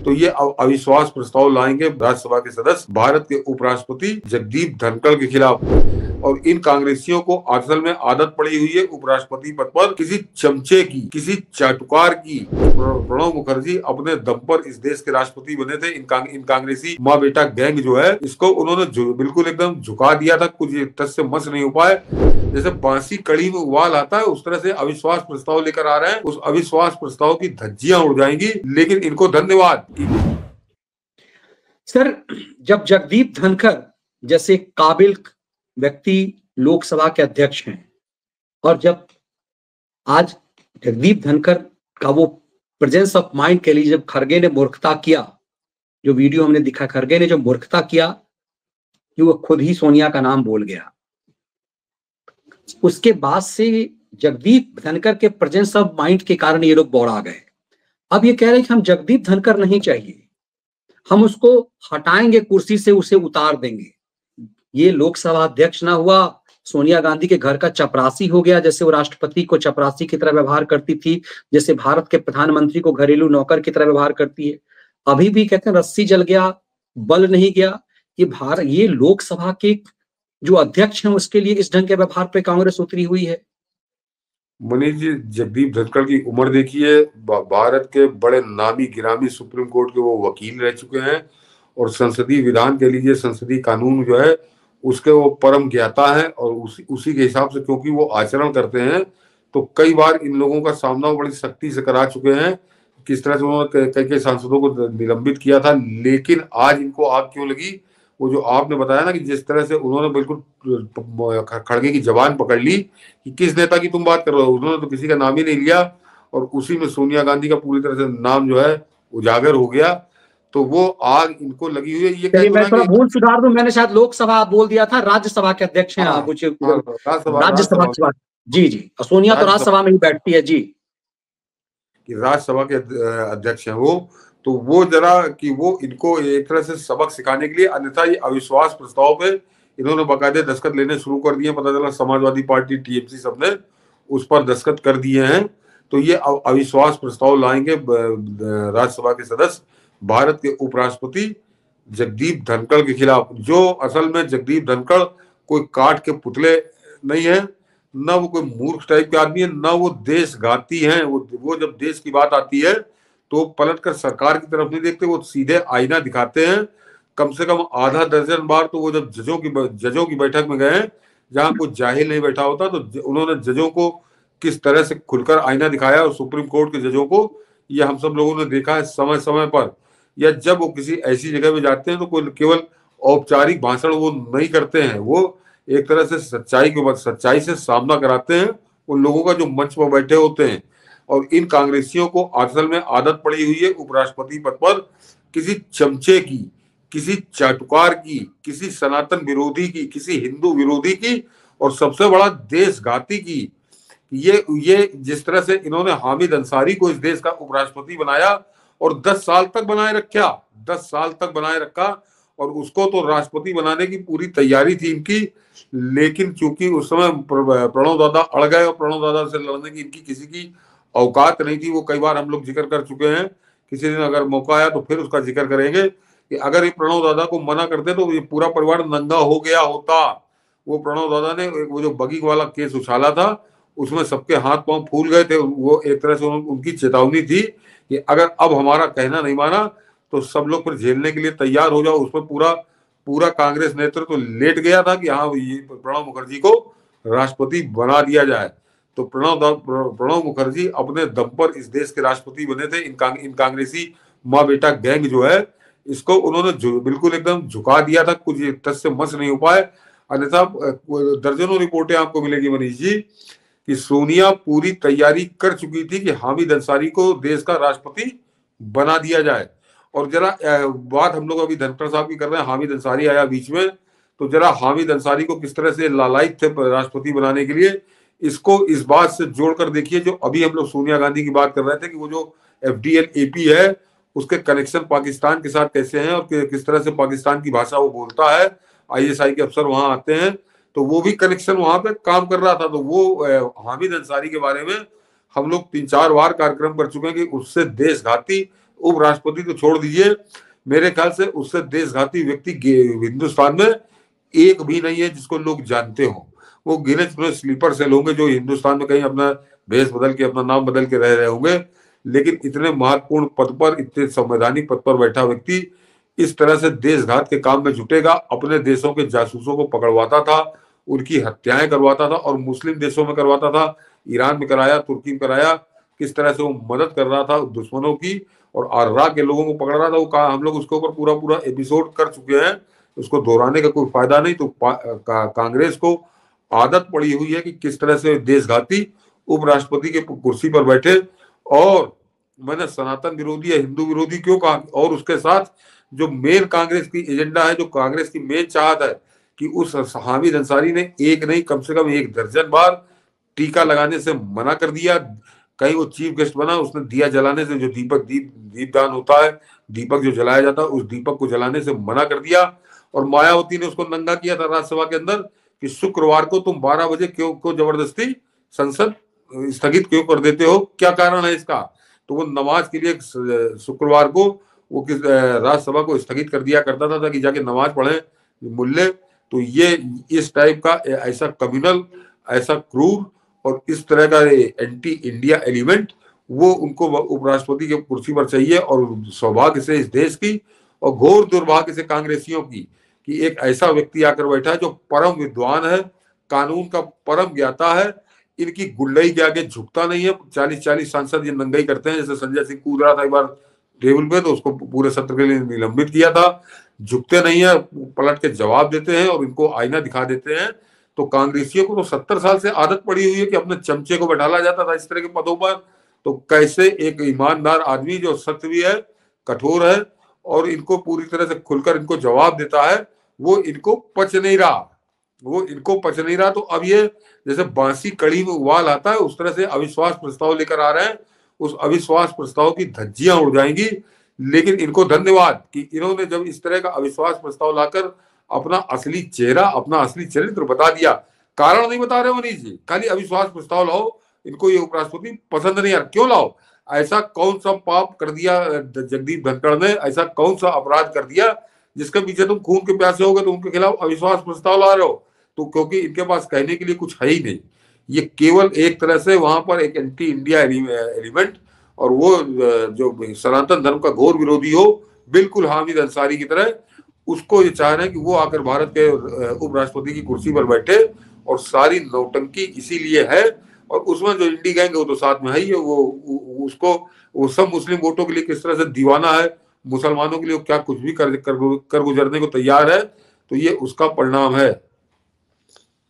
तो ये अविश्वास प्रस्ताव लाएंगे राज्यसभा के सदस्य भारत के उपराष्ट्रपति जगदीप धनखड़ के खिलाफ। और इन कांग्रेसियों को असल में आदत पड़ी हुई है उपराष्ट्रपति पद पर किसी चमचे की, किसी चाटुकार की। प्रणब मुखर्जी अपने दम पर इस देश के राष्ट्रपति बने थे। इन कांग्रेसी माँ बेटा गैंग जो है, इसको उन्होंने बिल्कुल एकदम झुका दिया था। कुछ तस से मस नहीं हो पाए। जैसे बांसी कड़ी में उबाल आता है, उस तरह से अविश्वास प्रस्ताव लेकर आ रहे हैं। उस अविश्वास प्रस्ताव की धज्जियां उड़ जाएंगी, लेकिन इनको धन्यवाद। सर, जब जगदीप धनखड़ जैसे काबिल व्यक्ति लोकसभा के अध्यक्ष हैं, और जब आज जगदीप धनखड़ का वो प्रेजेंस ऑफ माइंड के लिए जब खड़गे ने मूर्खता किया, जो वीडियो हमने दिखा, खड़गे ने जो मूर्खता किया कि वो खुद ही सोनिया का नाम बोल गया, उसके बाद से जगदीप धनखड़ के प्रेजेंस ऑफ माइंड के कारण ये लोग बौड़ा गए। अब ये कह रहे हैं कि हम जगदीप धनखड़ नहीं चाहिए, हम उसको हटाएंगे कुर्सी से, उसे उतार देंगे। ये लोकसभा अध्यक्ष ना हुआ, सोनिया गांधी के घर का चपरासी हो गया। जैसे वो राष्ट्रपति को चपरासी की तरह व्यवहार करती थी, जैसे भारत के प्रधानमंत्री को घरेलू नौकर की तरह व्यवहार करती है। अभी भी कहते हैं रस्सी जल गया, बल नहीं गया। ये लोकसभा के जो अध्यक्ष हैं, उसके लिए इस ढंग के व्यवहार पे कांग्रेस उतरी हुई है। मनीष जी, जगदीप धनखड़ की उम्र देखिए। भारत के बड़े नामी गिरामी सुप्रीम कोर्ट के वो वकील रह चुके हैं, और संसदीय विधान के लिए संसदीय कानून जो है उसके वो परम ज्ञाता है। और उसी के हिसाब से क्योंकि वो आचरण करते हैं, तो कई बार इन लोगों का सामना वो बड़ी सख्ती से करा चुके हैं। किस तरह से उन्होंने कई सांसदों को निलंबित किया था। लेकिन आज इनको आग क्यों लगी? वो जो आपने बताया ना कि जिस तरह से उन्होंने बिल्कुल खड़गे की जबान पकड़ ली कि किस नेता की तुम बात कर रहे हो, उन्होंने तो किसी का नाम ही नहीं लिया। और उसी में सोनिया गांधी का पूरी तरह से नाम जो है उजागर हो गया। तो वो आग इनको लगी हुई है। ये मैं थोड़ा भूल सुधार दूं, मैंने शायद लोकसभा बोल दिया था, राज्यसभा के अध्यक्ष हैं आप। राज्यसभा की बात। जी जी, सोनिया तो राज्यसभा में ही बैठती है जी, कि राज्यसभा के अध्यक्ष हैं वो। तो वो जरा कि वो इनको एक तरह से सबक सिखाने के लिए, अन्यथा ये अविश्वास प्रस्ताव पे इन्होंने बाकायदे दस्तखत लेने शुरू कर दिए। पता चला समाजवादी पार्टी, टीएमसी सबने उस पर दस्तखत कर दिए हैं। तो ये अविश्वास प्रस्ताव लाएंगे राज्यसभा के सदस्य भारत के उपराष्ट्रपति जगदीप धनखड़ के खिलाफ। जो असल में जगदीप धनखड़ कोई काठ के पुतले नहीं है, ना वो कोई मूर्ख टाइप के आदमी है, ना वो देशघाती हैं। वो जब देश की बात आती है तो पलटकर सरकार की तरफ नहीं देखते, वो सीधे आईना दिखाते हैं। कम से कम आधा दर्जन बार तो वो जब जजों की बैठक में गए, जहां कोई जाहिल नहीं बैठा होता, तो उन्होंने जजों को किस तरह से खुलकर आईना दिखाया, और सुप्रीम कोर्ट के जजों को, ये हम सब लोगों ने देखा है समय समय पर। या जब वो किसी ऐसी जगह में जाते हैं तो कोई केवल औपचारिक भाषण वो नहीं करते हैं, वो एक तरह से सच्चाई से सामना कराते हैं उन लोगों का जो मंच पर बैठे होते हैं। और इन कांग्रेसियों को असल में आदत पड़ी हुई है उपराष्ट्रपति पद पर किसी चमचे की, किसी चाटुकार की, किसी सनातन विरोधी की, किसी हिंदू विरोधी की, और सबसे बड़ा देशघाती की। ये जिस तरह से इन्होंने हामिद अंसारी को इस देश का उपराष्ट्रपति बनाया, और 10 साल तक बनाए रखा, 10 साल तक बनाए रखा, और उसको तो राष्ट्रपति बनाने की पूरी तैयारी थी इनकी। लेकिन चूंकि उस समय प्रणब दादा अड़ गए, और प्रणब दादा से लड़ने की इनकी किसी की औकात नहीं थी। वो कई बार हम लोग जिक्र कर चुके हैं, किसी दिन अगर मौका आया तो फिर उसका जिक्र करेंगे कि अगर ये प्रणब दादा को मना करते तो ये पूरा परिवार नंगा हो गया होता। वो प्रणब दादा ने वो जो बगिंग वाला केस उछाला था, उसमें सबके हाथ पांव फूल गए थे। वो एक तरह से उनकी चेतावनी थी कि अगर अब हमारा कहना नहीं माना तो सब लोग फिर झेलने के लिए तैयार हो जाओ। उसमें पूरा कांग्रेस नेतृत्व तो लेट गया था कि हाँ, ये प्रणब मुखर्जी को राष्ट्रपति बना दिया जाए। तो प्रणब मुखर्जी अपने दम पर इस देश के राष्ट्रपति बने थे। इन कांग्रेसी माँ बेटा गैंग जो है, इसको उन्होंने बिल्कुल एकदम झुका दिया था। कुछ तस से मस नहीं हो पाए। अन्यथा दर्जनों रिपोर्टें आपको मिलेगी मनीष जी कि सोनिया पूरी तैयारी कर चुकी थी कि हामिद अंसारी को देश का राष्ट्रपति बना दिया जाए। और जरा बात हम लोग अभी धनखड़ साहब की कर रहे हैं, हामिद अंसारी आया बीच में, तो जरा हामिद अंसारी को किस तरह से लालायित थे राष्ट्रपति बनाने के लिए, इसको इस बात से जोड़कर देखिए जो अभी हम लोग सोनिया गांधी की बात कर रहे थे कि वो जो FDN-AP है, उसके कनेक्शन पाकिस्तान के साथ कैसे हैं, और किस तरह से पाकिस्तान की भाषा वो बोलता है। ISI के अफसर वहां आते हैं, तो वो भी कनेक्शन वहां पे काम कर रहा था। तो वो हामिद अंसारी के बारे में हम लोग 3-4 बार कार्यक्रम कर चुके हैं कि उससे देशघाती, उपराष्ट्रपति तो छोड़ दीजिए, मेरे ख्याल से उससे देशघाती व्यक्ति हिंदुस्तान में एक भी नहीं है जिसको लोग जानते हो। वो गिने चुने स्लीपर सेल होंगे जो हिंदुस्तान में कहीं अपना भेष बदल के, अपना नाम बदल के रह रहे होंगे, लेकिन इतने महत्वपूर्ण पद पर, इतने संवैधानिक पद पर बैठा व्यक्ति इस तरह से देशघात के काम में जुटेगा। अपने देशों के जासूसों को पकड़वाता था, उनकी हत्याएं करवाता था, और मुस्लिम देशों में करवाता था, ईरान में कराया, तुर्की में कराया। किस तरह से वो मदद कर रहा था दुश्मनों की, और आर्रा के लोगों को पकड़ रहा था। वो कहा, हम लोग उसके ऊपर पूरा पूरा एपिसोड कर चुके हैं, उसको दोहराने का कोई फायदा नहीं। तो कांग्रेस को आदत पड़ी हुई है कि किस तरह से देशघाती उपराष्ट्रपति के कुर्सी पर बैठे। और मैंने सनातन विरोधी या हिंदू विरोधी क्यों कहा, और उसके साथ जो मेन कांग्रेस की एजेंडा है, जो कांग्रेस की मेन चाहत है कि उस हामिद अंसारी ने एक नहीं कम से कम 1 दर्जन बार टीका लगाने से मना कर दिया। कहीं वो चीफ गेस्ट बना, उसने दिया जलाने से, जो दीपदान होता है, दीपक जो जलाया जाता है, उस दीपक को जलाने से मना कर दिया। और मायावती ने उसको नंगा किया था राज्यसभा के अंदर कि शुक्रवार को तुम 12 बजे क्यों जबरदस्ती संसद स्थगित क्यों कर देते हो, क्या कारण है इसका। तो वो नमाज के लिए शुक्रवार को वो राज्यसभा को स्थगित कर दिया करता था ताकि जाके नमाज पढ़े मुल्ले। तो ये इस टाइप का ऐसा कम्युनल, ऐसा क्रूर और इस तरह का एंटी इंडिया एलिमेंट वो उनको उपराष्ट्रपति के कुर्सी पर चाहिए। और सौभाग्य से इस देश की और घोर दुर्भाग्य से कांग्रेसियों की कि एक ऐसा व्यक्ति आकर बैठा है जो परम विद्वान है, कानून का परम ज्ञाता है, इनकी गुंडई के आगे झुकता नहीं है। 40-40 सांसद ये नंगाई करते हैं। जैसे संजय सिंह कूद रहा था एक बार टेबल पे, तो उसको पूरे सत्र के लिए निलंबित किया था। झुकते नहीं है, पलट के जवाब देते हैं और इनको आईना दिखा देते हैं। तो कांग्रेसियों को तो 70 साल से आदत पड़ी हुई है कि अपने चमचे को बैठाला जाता था इस तरह के पदों पर। तो कैसे एक ईमानदार आदमी जो सत्य भी है, कठोर है और इनको पूरी तरह से खुलकर इनको जवाब देता है, वो इनको पच नहीं रहा, वो इनको पच नहीं रहा। तो अब ये जैसे बांसी कड़ी में उबाल आता है, उस तरह से अविश्वास प्रस्ताव लेकर आ रहे हैं। उस अविश्वास प्रस्ताव की धज्जियां उड़ जाएंगी। लेकिन इनको धन्यवाद कि इन्होंने जब इस तरह का अविश्वास प्रस्ताव लाकर अपना असली चेहरा, अपना असली चरित्र बता दिया। कारण नहीं बता रहे मनीष जी, खाली अविश्वास प्रस्ताव लाओ, इनको ये उपराष्ट्रपति पसंद नहीं आ रहा, क्यों लाओ। ऐसा कौन सा पाप कर दिया जगदीप धनखड़ ने, ऐसा कौन सा अपराध कर दिया जिसके पीछे तुम खून के प्यासे हो गए तो उनके खिलाफ अविश्वास प्रस्ताव ला रहे हो। तो क्योंकि इनके पास कहने के लिए कुछ है ही नहीं। ये केवल एक तरह से वहां पर एक एंटी इंडिया एलिमेंट, और वो जो सनातन धर्म का घोर विरोधी हो, बिल्कुल हामिद अंसारी की तरह, उसको ये चाह रहे हैं कि वो आकर भारत के उपराष्ट्रपति की कुर्सी पर बैठे। और सारी नौटंकी इसीलिए है। और उसमें जो इंडी गैंग है वो तो साथ में है ही है। उसको वो सब मुस्लिम वोटों के लिए किस तरह से दीवाना है, मुसलमानों के लिए क्या कुछ भी कर गुजरने को तैयार है। तो ये उसका परिणाम है।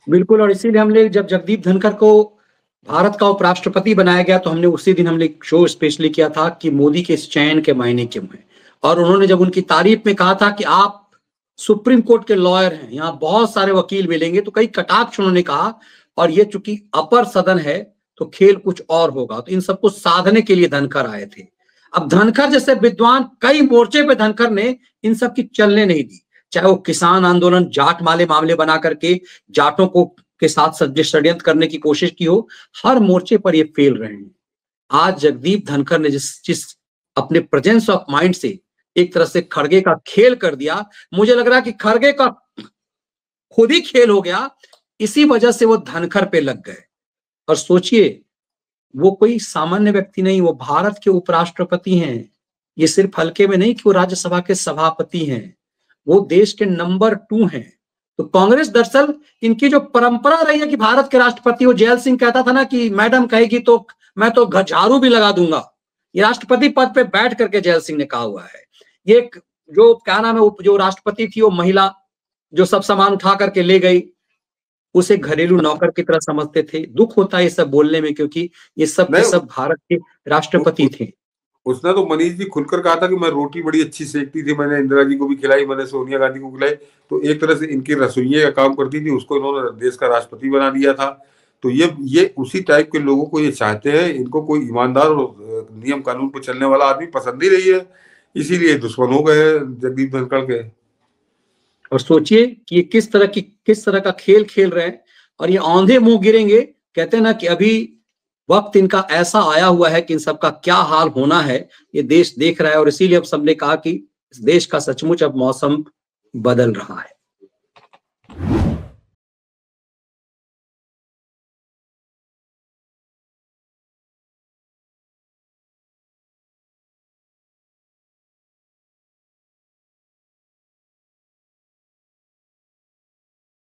बिल्कुल। और इसीलिए हमने जब जगदीप धनखड़ को भारत का उपराष्ट्रपति बनाया गया तो हमने उसी दिन हमने शो स्पेशली किया था कि मोदी के इस चयन के मायने क्यों है। और उन्होंने जब उनकी तारीफ में कहा था कि आप सुप्रीम कोर्ट के लॉयर हैं, यहाँ बहुत सारे वकील मिलेंगे, तो कई कटाक्ष उन्होंने कहा। और ये चूंकि अपर सदन है तो खेल कुछ और होगा, तो इन सबको साधने के लिए धनखड़ आए थे। अब धनखड़ जैसे विद्वान कई मोर्चे पे धनखड़ ने इन सब की चलने नहीं दी। चाहे वो किसान आंदोलन, जाट माले मामले बना करके जाटों को के साथ षड्यंत्र करने की कोशिश की हो, हर मोर्चे पर ये फेल रहे हैं। आज जगदीप धनखड़ ने जिस अपने प्रेजेंस ऑफ माइंड से एक तरह से खड़गे का खेल कर दिया, मुझे लग रहा है कि खड़गे का खुद ही खेल हो गया, इसी वजह से वो धनखड़ पे लग गए। और सोचिए, वो कोई सामान्य व्यक्ति नहीं, वो भारत के उपराष्ट्रपति हैं। ये सिर्फ हल्के में नहीं कि वो राज्यसभा के सभापति हैं, वो देश के नंबर 2 हैं। तो कांग्रेस दरअसल इनकी जो परंपरा रही है कि भारत के राष्ट्रपति, वो जैल सिंह कहता था ना कि मैडम कहेगी तो मैं तो झाड़ू भी लगा दूंगा, ये राष्ट्रपति पद पे बैठ करके जैल सिंह ने कहा हुआ है। ये जो क्या नाम है, जो राष्ट्रपति थी वो महिला जो सब सामान उठा करके ले गई, उसे घरेलू नौकर की तरह समझते थे। दुख होता है ये सब बोलने में, क्योंकि ये सब के सब भारत के राष्ट्रपति थे। उसने तो मनीष जी खुलकर कहा था कि मैं रोटी बड़ी अच्छी सेकती थी, मैंने इंदिरा जी को भी खिलाई, मैंने सोनिया गांधी को खिलाई। तो एक तरह से इनकी रसोइये का काम करती थी, उसको इन्होंने देश का राष्ट्रपति बना दिया था। तो ये उसी टाइप के लोगों को ये चाहते हैं। इनको कोई ईमानदार और नियम कानून पर चलने वाला आदमी पसंद ही नहीं है, इसीलिए दुश्मन हो गए जगदीप धनखड़ के। और सोचिए कि ये किस तरह का खेल खेल रहे हैं। और ये औंधे मुंह गिरेंगे। कहते हैं ना कि अभी वक्त इनका ऐसा आया हुआ है कि इन सबका क्या हाल होना है ये देश देख रहा है, और इसीलिए अब सबने कहा कि इस देश का सचमुच अब मौसम बदल रहा है।